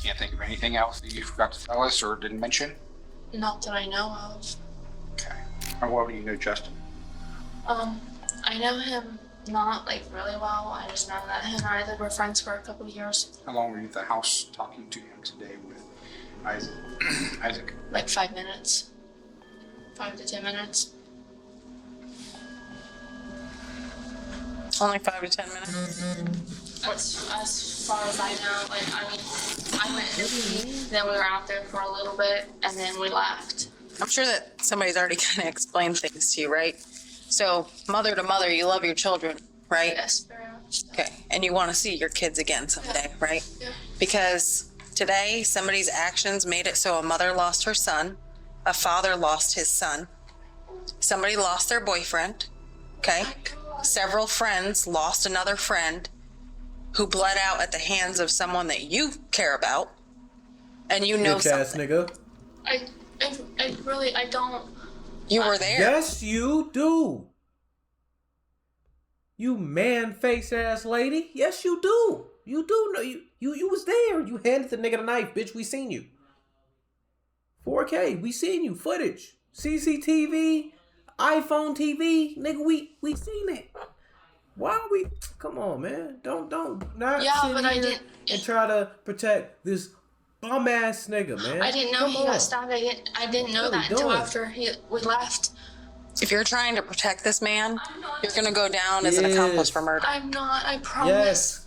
Can't think of anything else that you forgot to tell us or didn't mention? Not that I know of. Okay. How well do you know Justin? I know him not like really well. I just know that him and I were friends for a couple of years. How long were you at the house talking to him today with Isaac? Like 5 minutes. 5 to 10 minutes. Only 5 to 10 minutes? As far as I know, I went in, then we were out there for a little bit, and then we left. I'm sure that somebody's already kind of explained things to you, right? So, mother to mother, you love your children, right? Yes, very much. Okay, and you want to see your kids again someday, right? Yeah. Because today, somebody's actions made it so a mother lost her son, a father lost his son, somebody lost their boyfriend, okay? Several friends lost another friend who bled out at the hands of someone that you care about, and you know something. Nigga. I don't. You were there. Yes, you do. You man-face ass lady. Yes, you do. You do know you was there. You handed the nigga the knife, bitch. We seen you. 4K. We seen you. Footage. CCTV. iPhone TV. Nigga, we seen it. Why are we? Come on, man. Don't not sit but here I didn't and try to protect this bum ass nigga, man. I didn't know he got stabbed. I didn't know that until after we left. If you're trying to protect this man, you're gonna go down as an accomplice for murder. I'm not. I promise.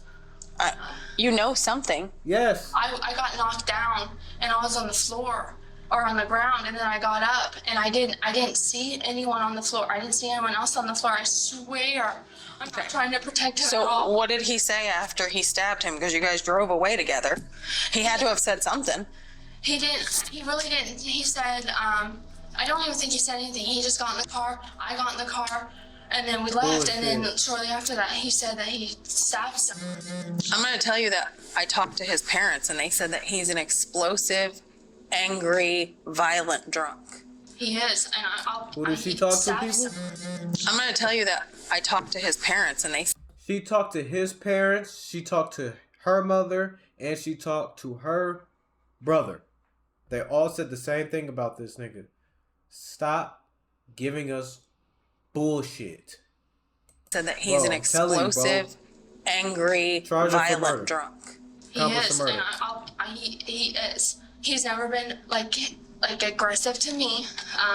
You know something. Yes. I got knocked down and I was on the floor. or on the ground, and then I got up and I didn't see anyone on the floor. I didn't see anyone else on the floor. I swear. I'm not trying to protect her at So all. what did he say after he stabbed him? Because you guys drove away together. He had to have said something. He didn't. He really didn't. He said, I don't even think he said anything. He just got in the car. I got in the car. And then we left. And then shortly after that, he said that he stabbed someone. I'm going to tell you that I talked to his parents, and they said that he's an explosive, angry, violent drunk. He is. And Who did she talk to, people? I'm going to tell you that I talked to his parents, and they... She talked to his parents, she talked to her mother, and she talked to her brother. They all said the same thing about this nigga. Stop giving us bullshit. Said that he's an explosive, angry, violent drunk. He is. And he is. He's never been like aggressive to me.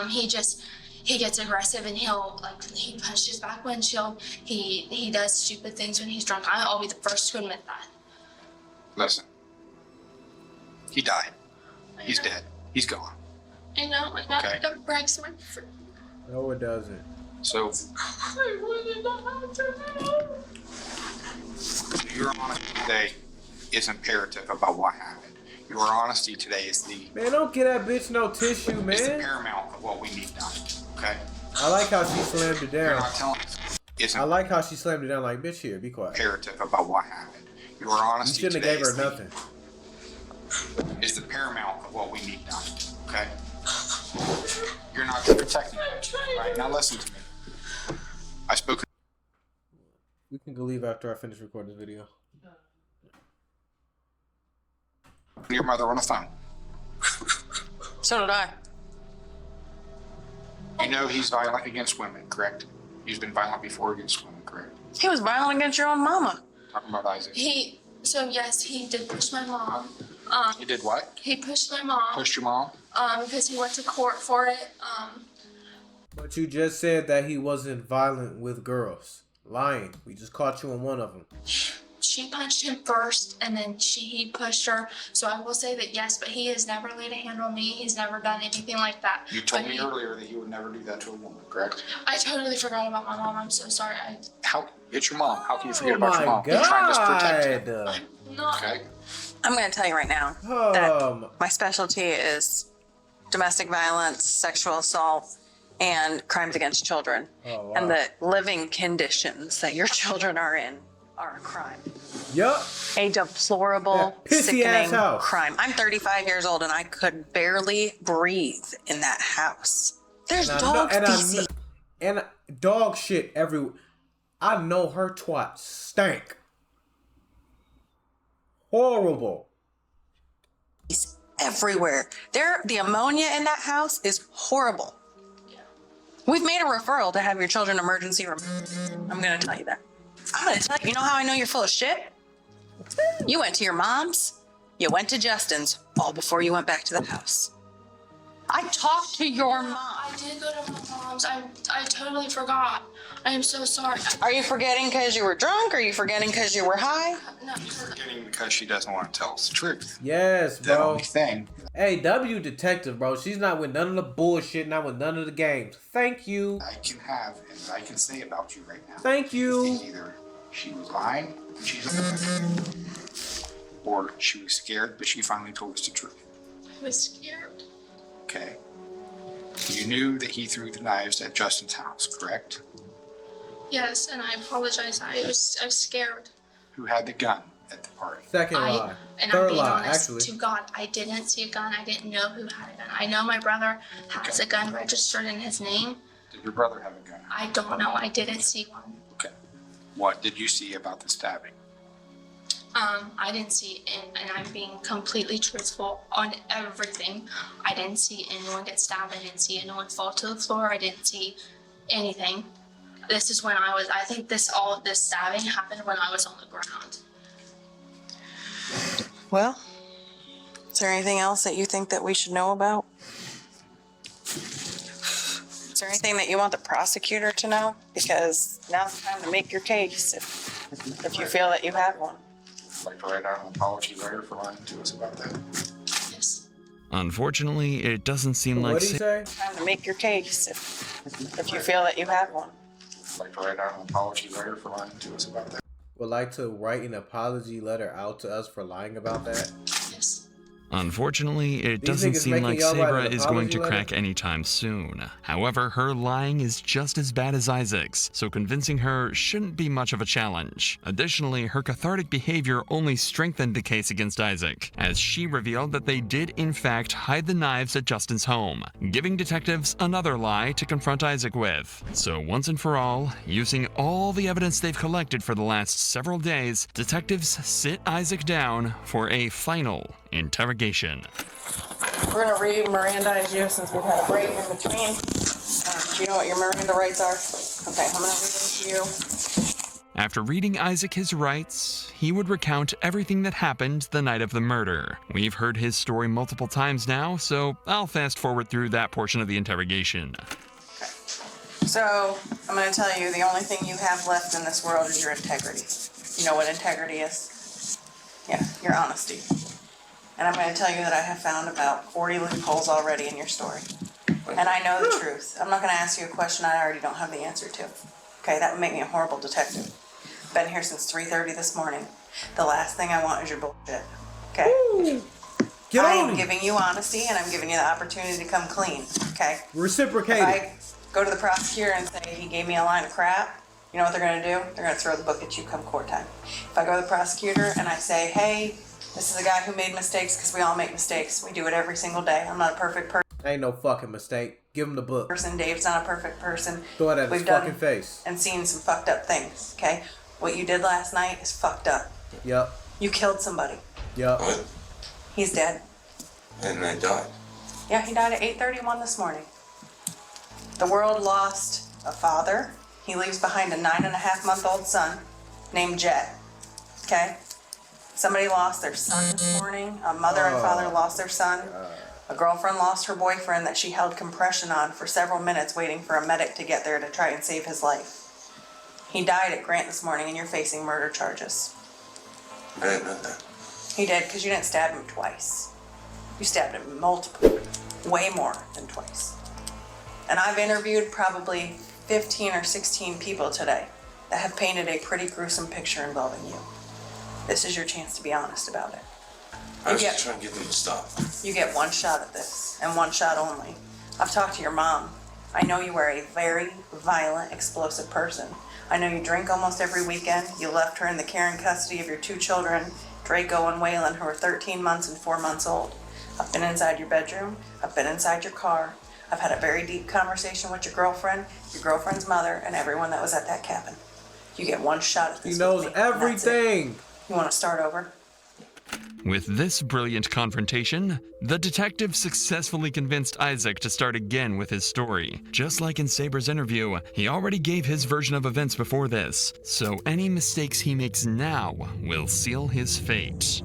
He gets aggressive and he punches back windshield. He does stupid things when he's drunk. I'll be the first to admit that. Listen. He died. He's dead. He's gone. I know, and that breaks my freak. No, it doesn't. So, I wanted to have to. your honesty today is imperative about what happened. Your honesty today is Man, don't get that bitch no tissue, is the man. paramount of what we need done. Okay? I like how she slammed it You're down. not telling us. It's I like how she slammed it down like, bitch, here, be quiet. imperative about what happened. Your You honesty shouldn't have today gave her nothing. is the paramount of what we need done. Okay? You're not protecting me. Right? Now listen to me. I spoke. We can go leave after I finish recording this video. to your mother on the phone. So did I. You know he's violent against women, correct? He's been violent before against women, correct? He was violent against your own mama. Talking about Isaac. Yes, he did push my mom. He did what? He pushed my mom. Pushed your mom? Because he went to court for it. But you just said that he wasn't violent with girls. Lying. We just caught you on one of them. She punched him first, and then he pushed her. So I will say that yes, but he has never laid a hand on me. He's never done anything like that. You told me earlier that he would never do that to a woman, correct? I totally forgot about my mom. I'm so sorry. It's your mom. How can you forget Oh about your mom? my You're trying to protect God. him. Okay. I'm going to tell you right now that my specialty is domestic violence, sexual assault, and crimes against children. Oh, wow. And the living conditions that your children are in are a crime. Yup. A deplorable, sickening house. crime. I'm 35 years old and I could barely breathe in that house. There's dog feces. And dog shit everywhere. I know her twat stank. Horrible. Everywhere. The ammonia in that house is horrible. We've made a referral to have your children emergency room. I'm going to tell you that. I'm going to tell you. You know how I know you're full of shit? You went to your mom's. You went to Justin's all before you went back to the house. I talked to your mom. I did go to my mom's. I totally forgot. I am so sorry. Are you forgetting because you were drunk? Or are you forgetting because you were high? No. He's forgetting because she doesn't want to tell us the truth. Yes, The bro. only thing. Hey, W detective, bro. She's not with none of the bullshit, not with none of the games. Thank you. I can have and I can say about you right now. Thank you. Is either she was lying and she's lying, or she was scared, but she finally told us the truth. I was scared. Okay. You knew that he threw the knives at Justin's house, correct? Yes, and I apologize. I was scared. Who had the gun at the party? Second lie. And Third I'm being lie, honest actually. to God, I didn't see a gun. I didn't know who had a gun. I know my brother has a gun registered in his name. Did your brother have a gun? I don't know. I didn't see one. Okay. What did you see about the stabbing? I didn't see it, and I'm being completely truthful on everything. I didn't see anyone get stabbed. I didn't see anyone fall to the floor. I didn't see anything. This is when I think this stabbing happened when I was on the ground. Well, is there anything else that you think that we should know about? Is there anything that you want the prosecutor to know? Because now's the time to make your case if you feel that you have one. Like to write out an apology letter for lying to us about that? Yes. Unfortunately, it doesn't seem like What'd he say? Time to make your case if you feel that you have one. I'd like to write out an apology letter for lying to us about that. Would like to write an apology letter out to us for lying about that. Unfortunately, it These doesn't niggas seem making like y'all write Sabra an is going apology to letter? crack anytime soon. However, her lying is just as bad as Isaac's, so convincing her shouldn't be much of a challenge. Additionally, her cathartic behavior only strengthened the case against Isaac, as she revealed that they did in fact hide the knives at Justin's home, giving detectives another lie to confront Isaac with. So once and for all, using all the evidence they've collected for the last several days, detectives sit Isaac down for a final interrogation. We're going to re-Mirandize you since we've had a break in between. Do you know what your Miranda rights are? Okay, I'm going to read them to you. After reading Isaac his rights, he would recount everything that happened the night of the murder. We've heard his story multiple times now, so I'll fast forward through that portion of the interrogation. Okay. So, I'm going to tell you, the only thing you have left in this world is your integrity. You know what integrity is? Yeah, your honesty. And I'm going to tell you that I have found about 40 loopholes already in your story. And I know the truth. I'm not going to ask you a question I already don't have the answer to. Okay, that would make me a horrible detective. Been here since 3:30 this morning. The last thing I want is your bullshit. Okay? I am giving you honesty, and I'm giving you the opportunity to come clean. Okay? Reciprocate. If I go to the prosecutor and say he gave me a line of crap, you know what they're going to do? They're going to throw the book at you come court time. If I go to the prosecutor and I say, hey, this is a guy who made mistakes, because we all make mistakes. We do it every single day. I'm not a perfect person. Ain't no fucking mistake. Give him the book. Dave's not a perfect person. Throw it at his fucking face. And seen some fucked up things, okay? What you did last night is fucked up. Yep. You killed somebody. Yep. What? He's dead. And I died. Yeah, he died at 8:31 this morning. The world lost a father. He leaves behind a 9.5-month-old son named Jet, okay? Somebody lost their son this morning. A mother and father lost their son. A girlfriend lost her boyfriend that she held compression on for several minutes waiting for a medic to get there to try and save his life. He died at Grant this morning and you're facing murder charges. I didn't know that. He did because you didn't stab him twice. You stabbed him multiple, way more than twice. And I've interviewed probably 15 or 16 people today that have painted a pretty gruesome picture involving you. This is your chance to be honest about it. I was just trying to get them to stop. You get one shot at this, and one shot only. I've talked to your mom. I know you are a very violent, explosive person. I know you drink almost every weekend. You left her in the care and custody of your 2 children, Draco and Waylon, who are 13 months and 4 months old. I've been inside your bedroom. I've been inside your car. I've had a very deep conversation with your girlfriend's mother, and everyone that was at that cabin. You get one shot at this. He knows everything. You want to start over? With this brilliant confrontation, the detective successfully convinced Isaac to start again with his story. Just like in Sabra's interview, he already gave his version of events before this, so any mistakes he makes now will seal his fate.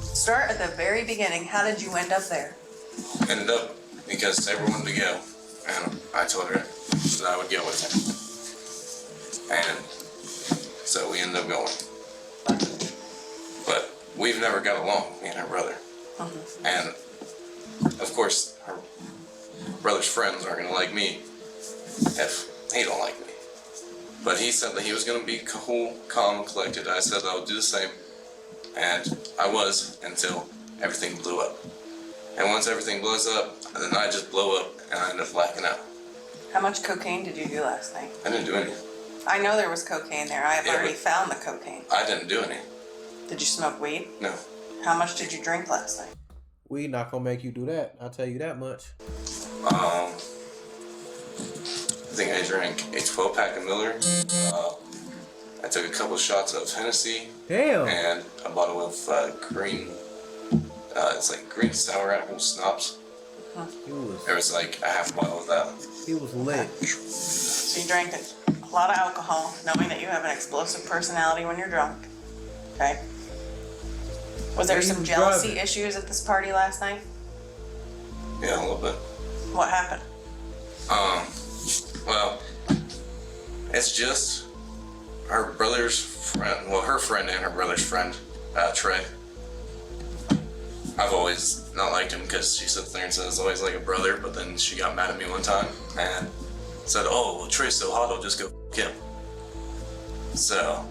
Start at the very beginning. How did you end up there? Ended up because Sabra wanted to go, and I told her that I would go with her. And so we ended up going. But we've never got along, me and her brother. And of course, her brother's friends aren't gonna like me if he don't like me. But he said that he was gonna be cool, calm, and collected. I said that I would do the same. And I was until everything blew up. And once everything blows up, then I just blow up and I end up blacking out. How much cocaine did you do last night? I didn't do any. I know there was cocaine there. I have already found the cocaine. I didn't do any. Did you smoke weed? No. How much did you drink last night? We not gonna make you do that. I'll tell you that much. I think I drank a 12-pack of Miller. I took a couple shots of Hennessy. Damn. And a bottle of green. It's like green sour apple schnapps. There was like a half bottle of that. He was lit. So you drank a lot of alcohol, knowing that you have an explosive personality when you're drunk. Okay. Was there some jealousy issues at this party last night? Yeah, a little bit. What happened? Well, it's just her brother's friend, well, her friend and her brother's friend, Trey. I've always not liked him because she sits there and says always like a brother, but then she got mad at me one time and said, oh, well, Trey's so hot, I'll just go f*** him. So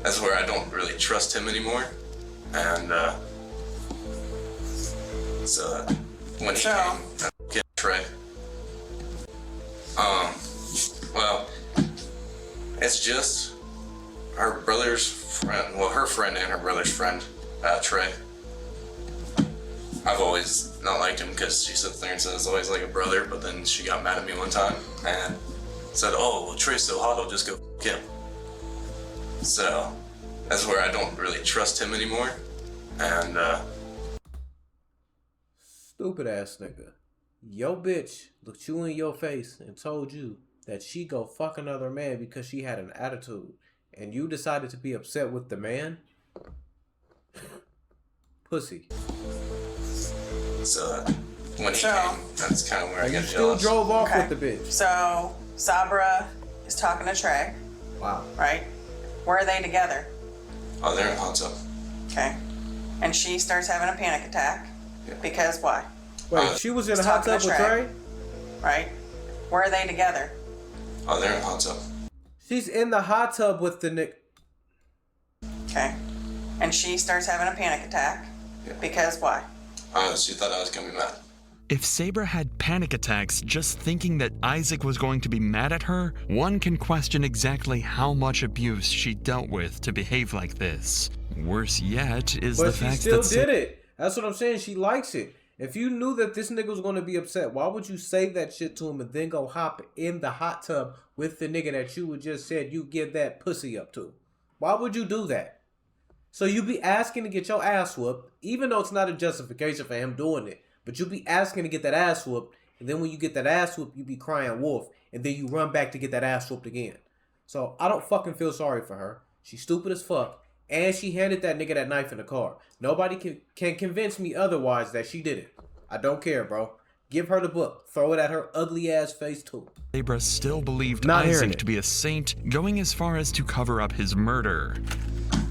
that's where I don't really trust him anymore. And so when he came, I f***ed Trey. Well, it's just her brother's friend, well, her friend and her brother's friend, Trey. I've always not liked him because she sits there and says always like a brother, but then she got mad at me one time and said, oh, well, Trey's so hot, I'll just go f*** him. So that's where I don't really trust him anymore. And Stupid ass nigga. Yo bitch looked you in your face and told you that she go fuck another man because she had an attitude, and you decided to be upset with the man? Pussy. so when he came, that's kind of where I And you got still jealous. drove off Okay. with the bitch. So Sabra is talking to Trey, Wow. right? Where are they together? Oh, they're in the hot tub. Okay. And she starts having a panic attack. Yeah. Because why? Wait, she was in a He's hot talking tub to with Trey. Trey? Right? Where are they together? Oh, they're in the hot tub. She's in the hot tub with the Nick. Okay. And she starts having a panic attack. Yeah. Because why? She thought I was gonna be mad. If Sabra had panic attacks just thinking that Isaac was going to be mad at her, one can question exactly how much abuse she dealt with to behave like this. Worse yet is But the she fact still that did it. That's what I'm saying. She likes it. If you knew that this nigga was going to be upset, why would you say that shit to him and then go hop in the hot tub with the nigga that you would just said you give that pussy up to? Why would you do that? So you be asking to get your ass whooped, even though it's not a justification for him doing it. But you be asking to get that ass whooped, and then when you get that ass whooped, you be crying wolf, and then you run back to get that ass whooped again. So I don't fucking feel sorry for her. She's stupid as fuck, and she handed that nigga that knife in the car. Nobody can convince me otherwise that she did it. I don't care, bro. Give her the book. Throw it at her ugly ass face too. Sabra still believed Not hearing Isaac it. to be a saint, going as far as to cover up his murder.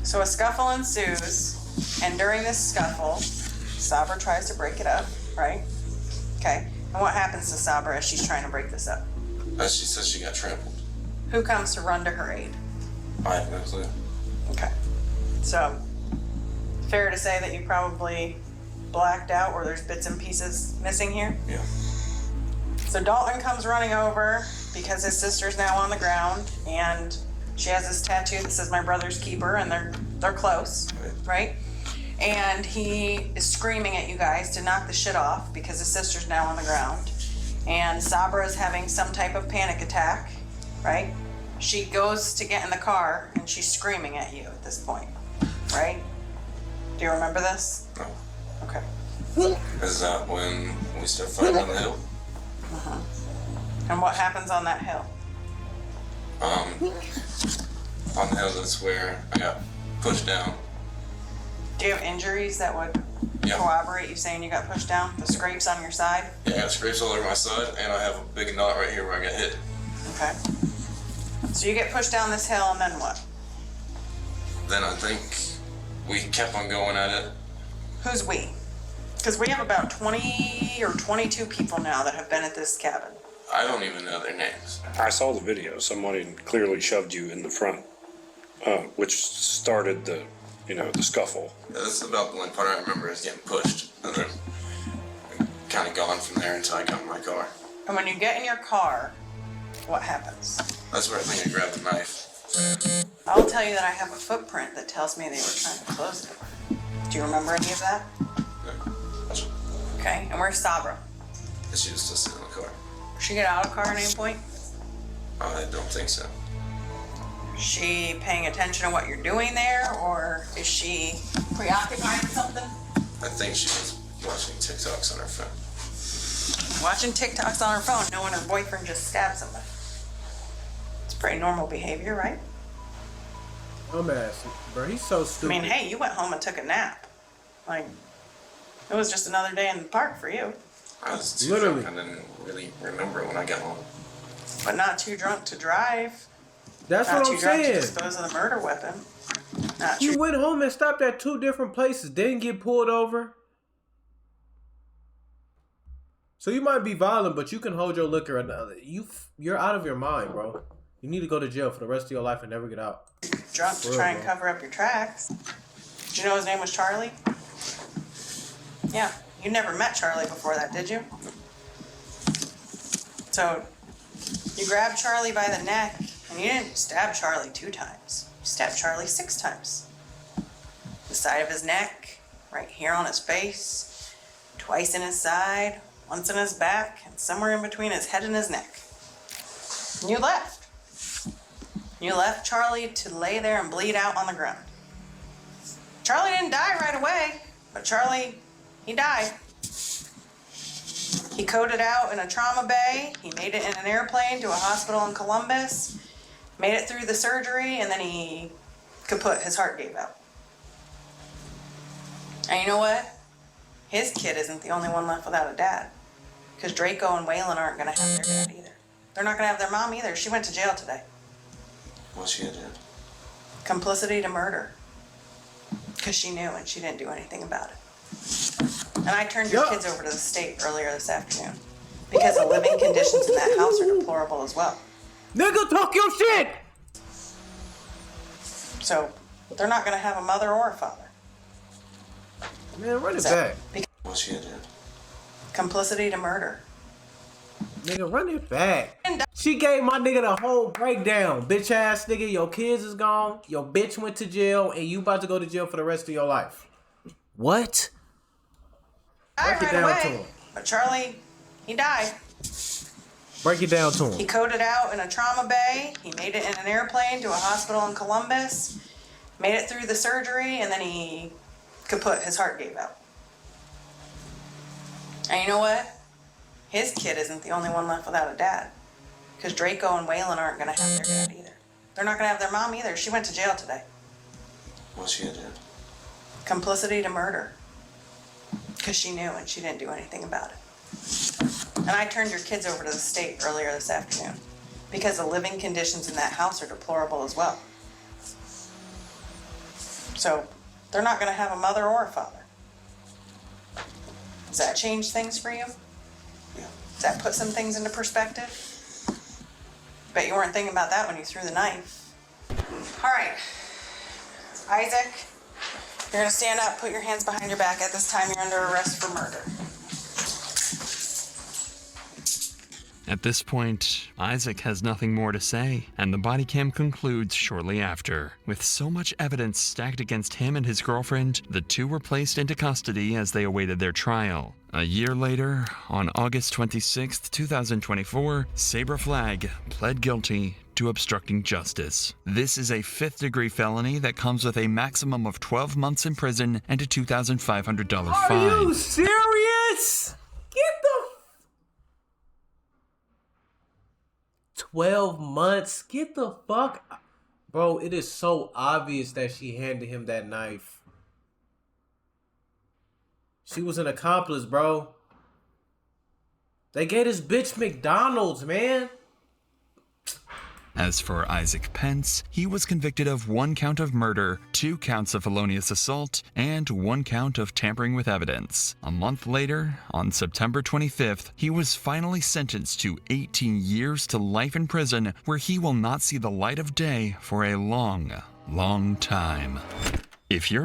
So a scuffle ensues, and during this scuffle, Sabra tries to break it up, right? Okay. And what happens to Sabra as she's trying to break this up? She says she got trampled. Who comes to run to her aid? I have no clue. Okay. So, fair to say that you probably blacked out or there's bits and pieces missing here? Yeah. So Dalton comes running over because his sister's now on the ground and she has this tattoo that says my brother's keeper and they're close, right? And he is screaming at you guys to knock the shit off because his sister's now on the ground. And Sabra is having some type of panic attack, right? She goes to get in the car and she's screaming at you at this point, right? Do you remember this? No. Okay. Is that when we start fighting on the hill? Uh-huh. And what happens on that hill? On the hill, that's where I got pushed down. Do you have injuries that would Yeah. corroborate you saying you got pushed down? The scrapes on your side? Yeah, I got scrapes all over my side, and I have a big knot right here where I got hit. Okay. So you get pushed down this hill and then what? Then I think we kept on going at it. Who's we? Because we have about 20 or 22 people now that have been at this cabin. I don't even know their names. I saw the video. Somebody clearly shoved you in the front, which started the scuffle. Yeah, that's about the only part I remember is getting pushed. And then kind of gone from there until I got in my car. And when you get in your car, what happens? That's where I think I grabbed the knife. I'll tell you that I have a footprint that tells me they were trying to close the door. Do you remember any of that? Okay, and where's Sabra? She was still sitting in the car. Did she get out of the car at any point? I don't think so. Is she paying attention to what you're doing there, or is she preoccupied with something? I think she was watching TikToks on her phone. Watching TikToks on her phone, knowing her boyfriend just stabbed somebody. It's pretty normal behavior, right? Dumbass, bro. He's so I stupid. mean, hey, you went home and took a nap. Like, it was just another day in the park for you. I was too Literally. drunk. I didn't really remember it when I got home. But not too drunk to drive. That's Not what too I'm drunk to saying. dispose of the murder weapon. Not You too. went home and stopped at 2 different places, didn't get pulled over. So you might be violent, but you can hold your liquor. You're out of your mind, bro. You need to go to jail for the rest of your life and never get out. Drunk to try and cover up your tracks. Did you know his name was Charlie? Yeah, you never met Charlie before that, did you? So, you grabbed Charlie by the neck, and you didn't stab Charlie 2 times. You stabbed Charlie 6 times. The side of his neck, right here on his face, twice in his side, once in his back, and somewhere in between his head and his neck. And you left. You left Charlie to lay there and bleed out on the ground. Charlie didn't die right away, but Charlie, he died. He coded out in a trauma bay. He made it in an airplane to a hospital in Columbus, made it through the surgery, and then he kaput. His heart gave out. And you know what? His kid isn't the only one left without a dad. Because Draco and Waylon aren't going to have their dad either. They're not going to have their mom either. She went to jail today. What's she gonna do? Complicity to murder. Because she knew and she didn't do anything about it. And I turned your kids over to the state earlier this afternoon. Because the living conditions in that house are deplorable as well. Nigga, talk your shit! So, they're not going to have a mother or a father. Man, run it back. What's she gonna do? Complicity to murder. Nigga, run it back. She gave my nigga the whole breakdown. Bitch ass nigga, your kids is gone, your bitch went to jail, and you about to go to jail for the rest of your life. What? Break it down to him. But Charlie, he died. Break it down to him. He coded out in a trauma bay. He made it in an airplane to a hospital in Columbus, made it through the surgery, and then he kaput. His heart gave out. And you know what? His kid isn't the only one left without a dad. Because Draco and Waylon aren't going to have their dad either. They're not going to have their mom either. She went to jail today. What's she gonna do? Complicity to murder. Because she knew and she didn't do anything about it. And I turned your kids over to the state earlier this afternoon. Because the living conditions in that house are deplorable as well. So, they're not going to have a mother or a father. Does that change things for you? Does that put some things into perspective? Bet you weren't thinking about that when you threw the knife. All right, Isaac, you're gonna stand up, put your hands behind your back. At this time, you're under arrest for murder. At this point, Isaac has nothing more to say, and the body cam concludes shortly after. With so much evidence stacked against him and his girlfriend, the two were placed into custody as they awaited their trial. A year later, on August 26, 2024, Sabra Flagg pled guilty to obstructing justice. This is a 5th-degree felony that comes with a maximum of 12 months in prison and a $2,500 fine. Are you serious? Get the 12 months? Get the fuck... Bro, it is so obvious that she handed him that knife. She was an accomplice, bro. They gave this bitch McDonald's, man. As for Isaac Pence, he was convicted of 1 count of murder, 2 counts of felonious assault, and 1 count of tampering with evidence. A month later, on September 25th, he was finally sentenced to 18 years to life in prison, where he will not see the light of day for a long, long time. If you're